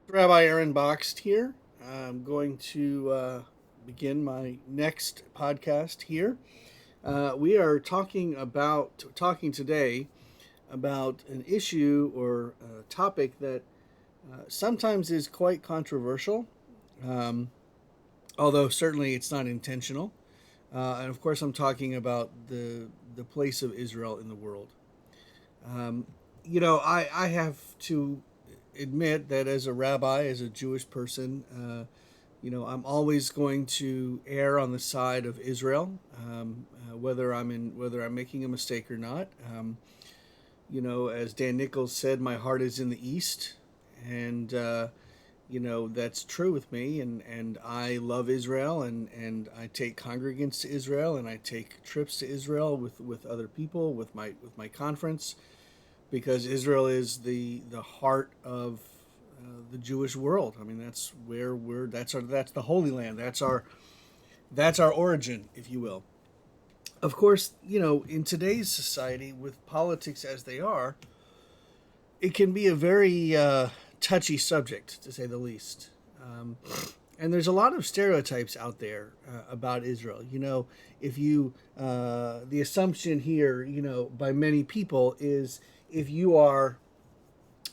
Rabbi Aaron Boxt here. I'm going to begin my next podcast here. We are talking today about an issue or a topic that sometimes is quite controversial, um, although certainly it's not intentional. And of course, I'm talking about the place of Israel in the world. Um, I have to admit that as a rabbi, as a Jewish person, I'm always going to err on the side of Israel, whether I'm making a mistake or not. As Dan Nichols said, my heart is in the East, and that's true with me. And I love Israel, and I take congregants to Israel, and I take trips to Israel with other people, with my conference, because Israel is the heart of the Jewish world. I mean, that's where that's the Holy Land. That's our origin, if you will. Of course, in today's society, with politics as they are, it can be a very touchy subject, to say the least. And there's a lot of stereotypes out there about Israel. If you the assumption here, by many people is if you are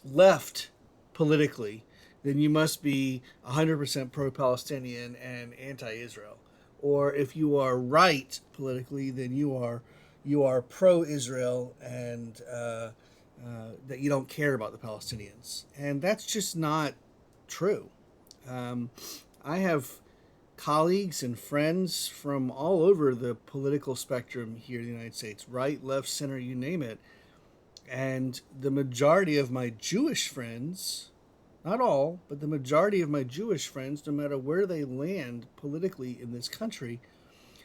left politically, then you must be 100% pro-Palestinian and anti-Israel. Or if you are right politically, then you are pro-Israel and that you don't care about the Palestinians. And that's just not true. Um, I have colleagues and friends from all over the political spectrum here in the United States, right, left, center, you name it. And the majority of my Jewish friends, not all, but the majority of my Jewish friends, no matter where they land politically in this country,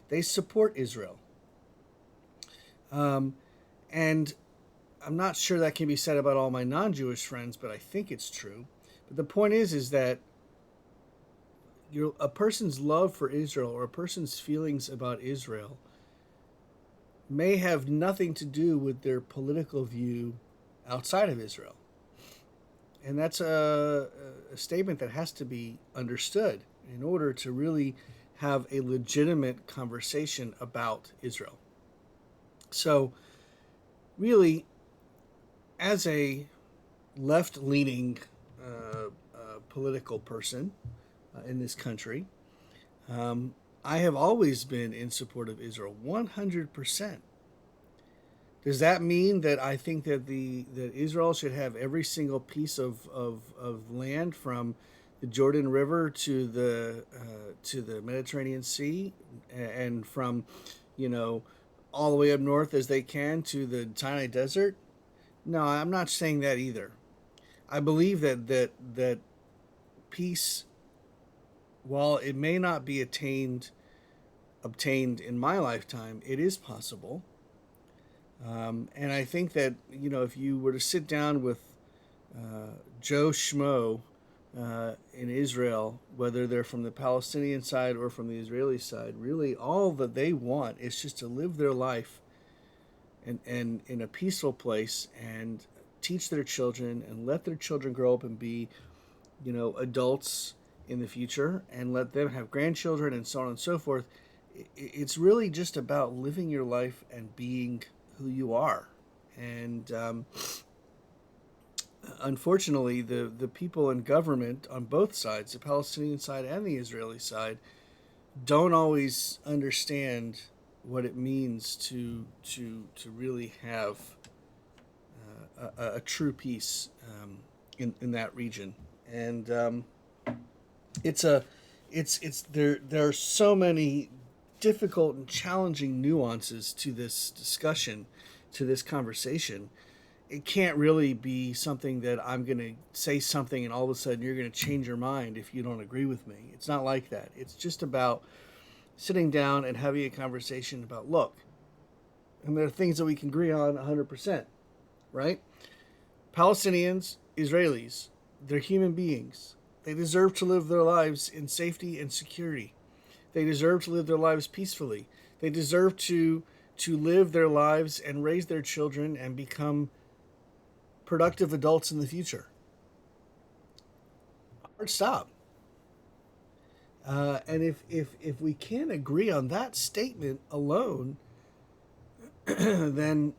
they support Israel. Um, and I'm not sure that can be said about all my non-Jewish friends, but I think it's true. But the point is that a person's love for Israel or a person's feelings about Israel may have nothing to do with their political view outside of Israel. And that's a statement that has to be understood in order to really have a legitimate conversation about Israel. So, really, as a left leaning political person in this country, I have always been in support of Israel 100%. Does that mean that I think that Israel should have every single piece of land from the Jordan River to the Mediterranean Sea, and from you know all the way up north as they can to the Sinai Desert? No, I'm not saying that either. I believe that peace, while it may not be obtained in my lifetime, it is possible. And I think that if you were to sit down with Joe Schmo in Israel, whether they're from the Palestinian side or from the Israeli side, really all that they want is just to live their life and in a peaceful place and teach their children and let their children grow up and be adults in the future and let them have grandchildren and so on and so forth. It's really just about living your life and being who you are. And unfortunately, the people in government on both sides, the Palestinian side and the Israeli side, don't always understand what it means to really have a true peace in that region. And it's a it's there are so many difficult and challenging nuances to this discussion, to this conversation. It can't really be something that I'm going to say something and all of a sudden you're going to change your mind if you don't agree with me. It's not like that. It's just about sitting down and having a conversation about, look, and there are things that we can agree on 100%, right? Palestinians, Israelis, they're human beings. They deserve to live their lives in safety and security. They deserve to live their lives peacefully. They deserve to live their lives and raise their children and become productive adults in the future. hard stop. And if we can't agree on that statement alone, then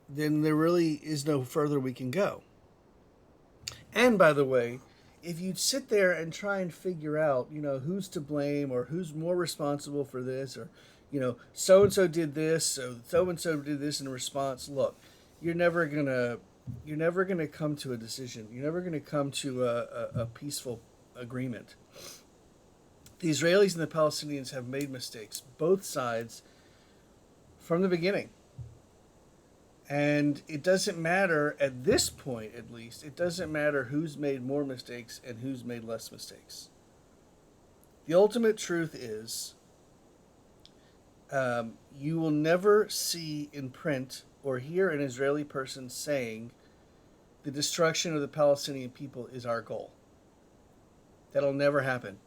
there really is no further we can go. And by the way, if you sit there and try and figure out, who's to blame or who's more responsible for this, or, so and so did this, so and so did this in response, look, you're never gonna come to a decision. You're never gonna come to a peaceful agreement. The Israelis and the Palestinians have made mistakes, both sides, from the beginning. And it doesn't matter, at this point at least, it doesn't matter who's made more mistakes and who's made less mistakes. The ultimate truth is you will never see in print or hear an Israeli person saying the destruction of the Palestinian people is our goal. That'll never happen.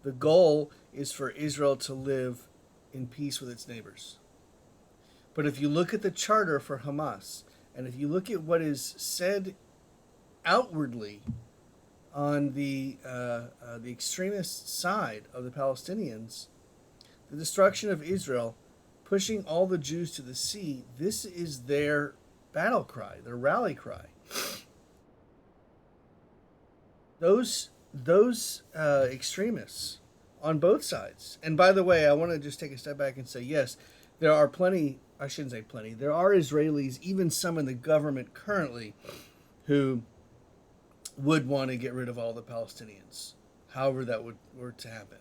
The goal is for Israel to live in peace with its neighbors. But if you look at the charter for Hamas, and if you look at what is said outwardly on the extremist side of the Palestinians, the destruction of Israel, pushing all the Jews to the sea, this is their battle cry, their rally cry. Those extremists on both sides. And by the way, I want to just take a step back and say, yes, there are plenty, I shouldn't say plenty, there are Israelis, even some in the government currently, who would want to get rid of all the Palestinians, however that were to happen.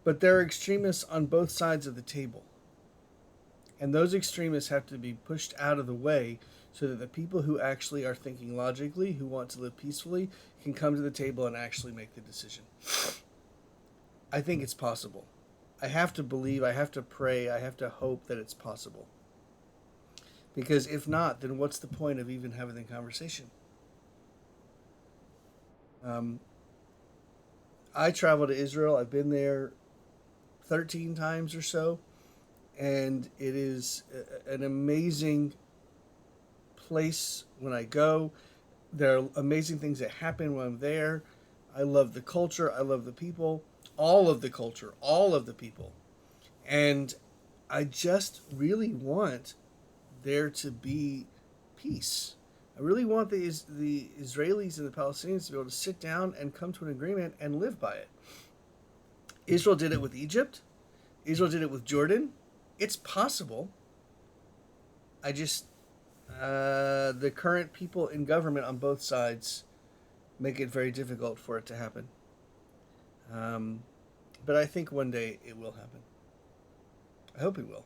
But there are extremists on both sides of the table. And those extremists have to be pushed out of the way so that the people who actually are thinking logically, who want to live peacefully, can come to the table and actually make the decision. I think it's possible. I have to believe, I have to pray, I have to hope that it's possible. Because if not, then what's the point of even having the conversation? I travel to Israel. I've been there 13 times or so. And it is an amazing place when I go. There are amazing things that happen when I'm there. I love the culture. I love the people. All of the culture. All of the people. And I just really want there to be peace. I really want the Israelis and the Palestinians to be able to sit down and come to an agreement and live by it. Israel did it with Egypt. Israel did it with Jordan. It's possible. I just, the current people in government on both sides make it very difficult for it to happen. But I think one day it will happen. I hope it will.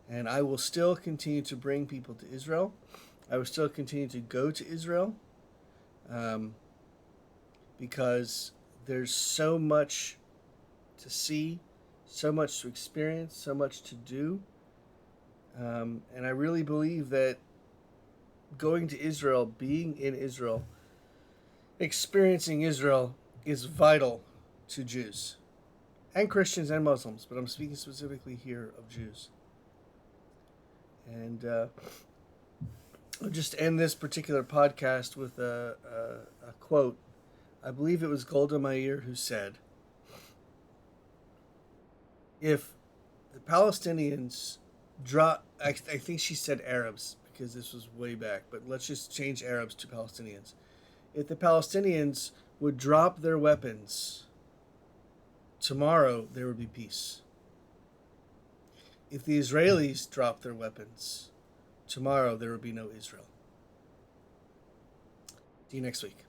And I will still continue to bring people to Israel. I will still continue to go to Israel. Because there's so much to see, so much to experience, so much to do. And I really believe that going to Israel, being in Israel, experiencing Israel is vital to Jews and Christians and Muslims, but I'm speaking specifically here of Jews. And I'll just end this particular podcast with a quote. I believe it was Golda Meir who said, if the Palestinians drop, I think she said Arabs because this was way back, but let's just change Arabs to Palestinians. If the Palestinians would drop their weapons, tomorrow there would be peace. If the Israelis drop their weapons, tomorrow there would be no Israel. See you next week.